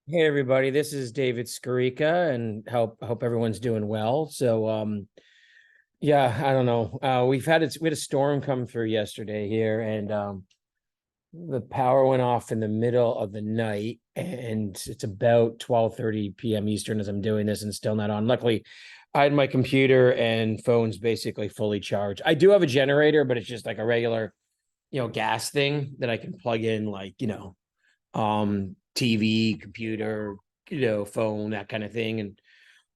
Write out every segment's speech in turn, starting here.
Hey everybody, this is David Skarica, and hope everyone's doing well. Yeah, I don't know. We had a storm come through yesterday here, and the power went off in the middle of the night, and it's about 12:30 p.m. Eastern as I'm doing this, and still not on. Luckily, I had my computer and phones basically fully charged. I do have a generator, but it's just like a regular, gas thing that I can plug in, like, TV, computer, phone, that kind of thing.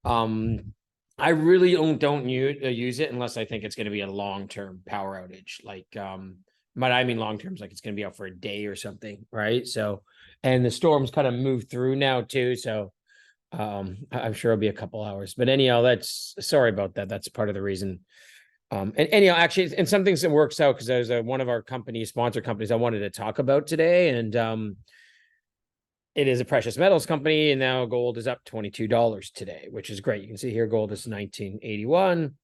And I really don't use it unless I think it's going to be a long-term power outage. But I mean long term is like it's going to be out for a day or something, right? So, and the storm's kind of moved through now too. So, I'm sure it'll be a couple hours. But anyhow, that's sorry about that. That's part of the reason. And anyhow, actually, and some things that works out because there's one of our sponsor companies I wanted to talk about today, and it is a precious metals company, and now gold is up $22 today, which is great. You can see here gold is 1981.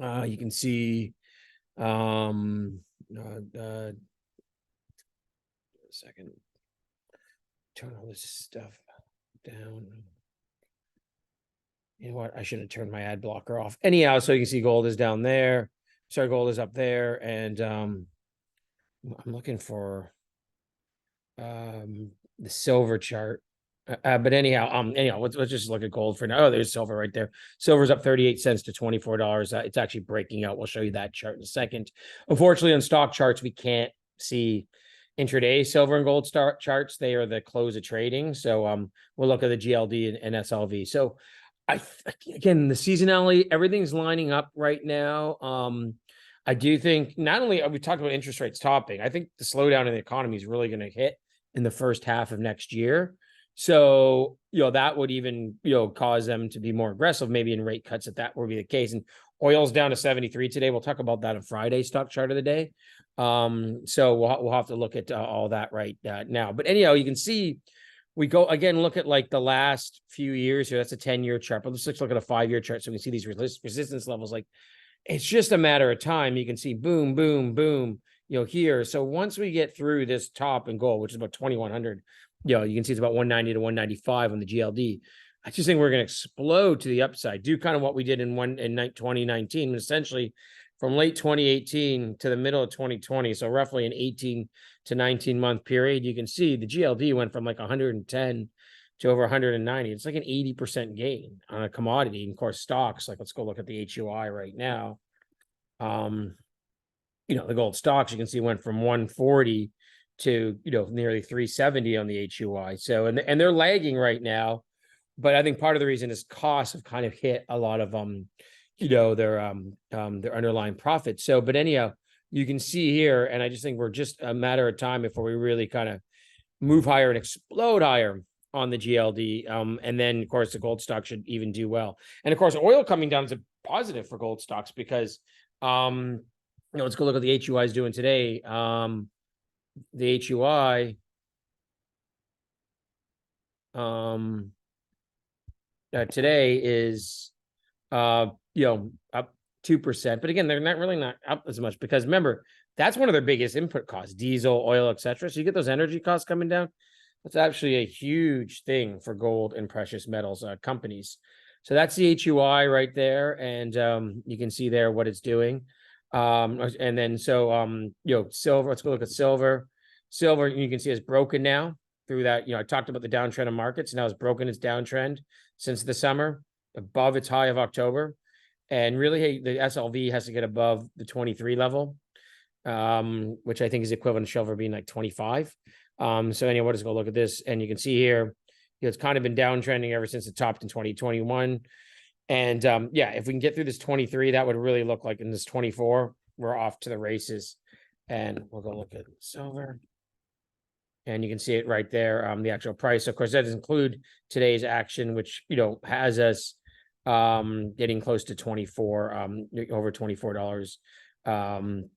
You can see a second, turn all this stuff down. You know what? I should have turned my ad blocker off. Anyhow, so you can see gold is down there. Sorry, gold is up there, and I'm looking for the silver chart. But anyhow, let's just look at gold for now. Oh, there's silver right there. Silver's up 38 cents to $24. It's actually breaking out. We'll show you that chart in a second. Unfortunately, on stock charts, we can't see intraday silver and gold charts. They are the close of trading. So we'll look at the GLD and SLV. So again, the seasonality, everything's lining up right now. I do think not only we talked about interest rates topping, I think the slowdown in the economy is really going to hit in the first half of next year. So, that would even, cause them to be more aggressive, maybe in rate cuts if that would be the case. And oil's down to 73 today. We'll talk about that on Friday stock chart of the day. So we'll have to look at all that right now. But anyhow, you can see we go again, look at like the last few years here. That's a 10-year chart, but let's look at a 5-year chart so we can see these resistance levels. Like it's just a matter of time. You can see boom, boom, boom, here. So once we get through this top and gold, which is about 2100, you can see it's about 190 to 195 on the GLD. I just think we're going to explode to the upside, do kind of what we did in 2019, essentially from late 2018 to the middle of 2020. So roughly an 18 to 19 month period. You can see the GLD went from like 110 to over 190. It's like an 80% gain on a commodity. And of course, stocks, like let's go look at the HUI right now. The gold stocks, you can see went from 140 to, nearly 370 on the HUI. So, and they're lagging right now, but I think part of the reason is costs have kind of hit a lot of, their underlying profits. So, but anyhow, you can see here, and I just think we're just a matter of time before we really kind of move higher and explode higher on the GLD. And then of course the gold stock should even do well. And of course, oil coming down is a positive for gold stocks because, let's go look at the HUI is doing today. The HUI, today is, up 2%, but again, they're not up as much because remember, that's one of their biggest input costs, diesel, oil, etc. So you get those energy costs coming down. That's actually a huge thing for gold and precious metals companies. So that's the HUI right there. And you can see there what it's doing. And then silver, let's go look at silver. Silver, you can see it's broken now through that. I talked about the downtrend of markets. Now it's broken its downtrend since the summer, above its high of October. And really, the SLV has to get above the 23 level, which I think is equivalent to silver being like 25. So anyway, we'll just go look at this, and you can see here, it's kind of been downtrending ever since it topped in 2021. And if we can get through this 23, that would really look like in this 24, we're off to the races. And we'll go look at silver. And you can see it right there, the actual price. Of course, that does include today's action, which, has us getting close to 24, over $24. An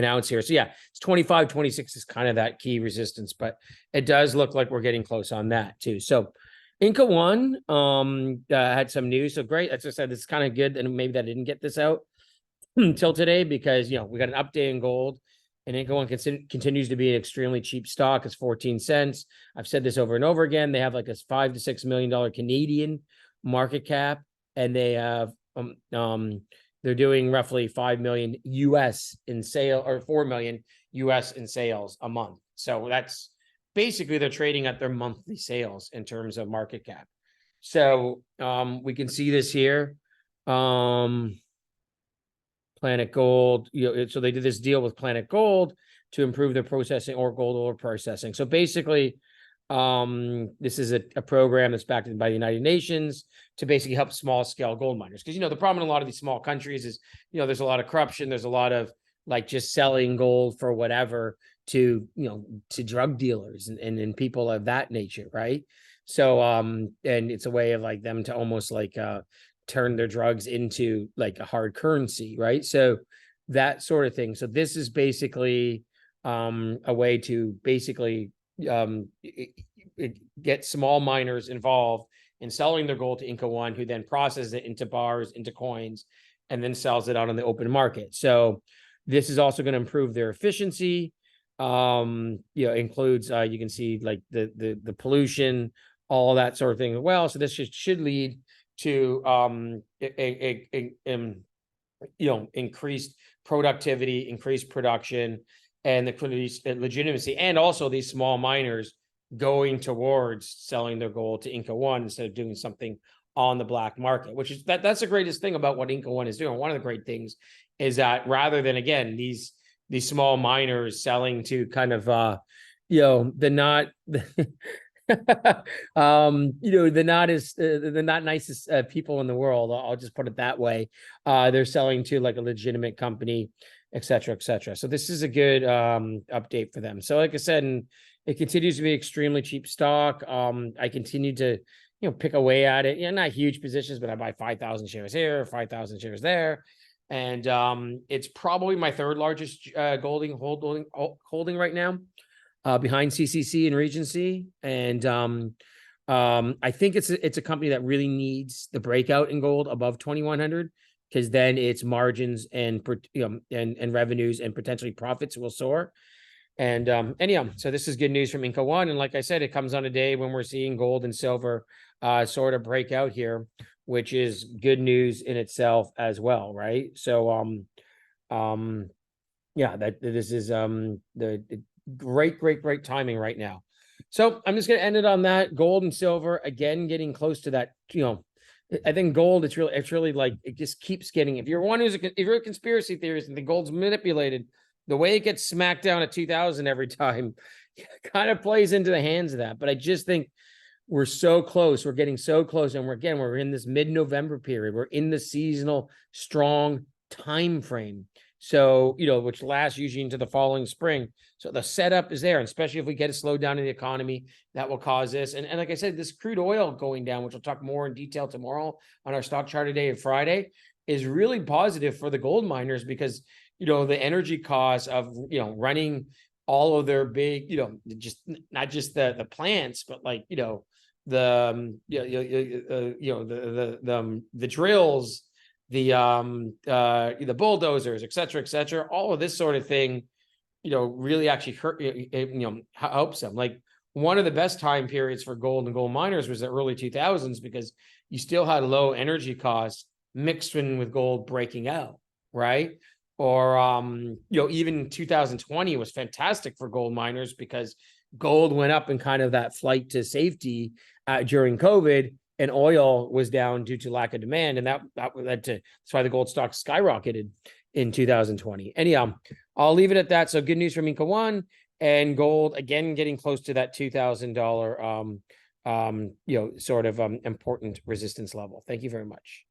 ounce here. So it's 25, 26 is kind of that key resistance, but it does look like we're getting close on that too. So Inca One had some news. So great. As I said, it's kind of good. And maybe that I didn't get this out until today because, we got an update in gold and Inca One continues to be an extremely cheap stock. It's 14 cents. I've said this over and over again. They have like a $5 to $6 million Canadian market cap, and they have they're doing roughly 5 million US in sale, or 4 million US in sales a month. So that's basically they're trading at their monthly sales in terms of market cap. So we can see this here. PlanetGOLD, so they did this deal with PlanetGOLD to improve their processing or gold ore processing. So basically, this is a program that's backed by the United Nations to basically help small scale gold miners. Because, the problem in a lot of these small countries is, there's a lot of corruption. There's a lot of like just selling gold for whatever to, to drug dealers and people of that nature. Right. So, and it's a way of like them to almost like, turn their drugs into like a hard currency, right? So that sort of thing. So this is basically a way to basically get small miners involved in selling their gold to Inca One, who then processes it into bars, into coins, and then sells it out on the open market. So this is also going to improve their efficiency. Includes you can see like the pollution, all that sort of thing as well. So this should lead to increased productivity, increased production, and the legitimacy, and also these small miners going towards selling their gold to Inca One instead of doing something on the black market, which is that's the greatest thing about what Inca One is doing. One of the great things is that rather than, again, these small miners selling to kind of the not the not nicest people in the world, I'll just put it that way. They're selling to like a legitimate company, et cetera, et cetera. So this is a good update for them. So like I said, and it continues to be extremely cheap stock. I continue to pick away at it. Not huge positions, but I buy 5,000 shares here, 5,000 shares there. And it's probably my third largest holding right now, behind CCC and Regency. And I think it's a company that really needs the breakout in gold above 2,100, because then its margins and and revenues and potentially profits will soar. And anyhow, so this is good news from Inca One. And like I said, it comes on a day when we're seeing gold and silver sort of break out here, which is good news in itself as well, right? So yeah, this is the great timing right now. So I'm just going to end it on that. Gold and silver, again, getting close to that. I think gold, it's really like, it just keeps getting, if you're a conspiracy theorist and the gold's manipulated, the way it gets smacked down at 2000 every time kind of plays into the hands of that. But I just think we're so close. We're getting so close. And we're in this mid-November period. We're in the seasonal strong time frame. So, which lasts usually into the following spring. So the setup is there, and especially if we get a slowdown in the economy, that will cause this. And like I said, this crude oil going down, which we'll talk more in detail tomorrow on our stock chart today and Friday, is really positive for the gold miners, because, the energy costs of, running all of their big, just not just the plants, but like, the drills, the bulldozers, et cetera, all of this sort of thing, really actually helps them. Like, one of the best time periods for gold and gold miners was the early 2000s, because you still had low energy costs mixed in with gold breaking out, right? Or, even 2020 was fantastic for gold miners, because gold went up in kind of that flight to safety during COVID, and oil was down due to lack of demand. And that led to, that's why the gold stock skyrocketed in 2020. Anyhow, I'll leave it at that. So good news from Inca One, and gold, again, getting close to that $2,000, sort of important resistance level. Thank you very much.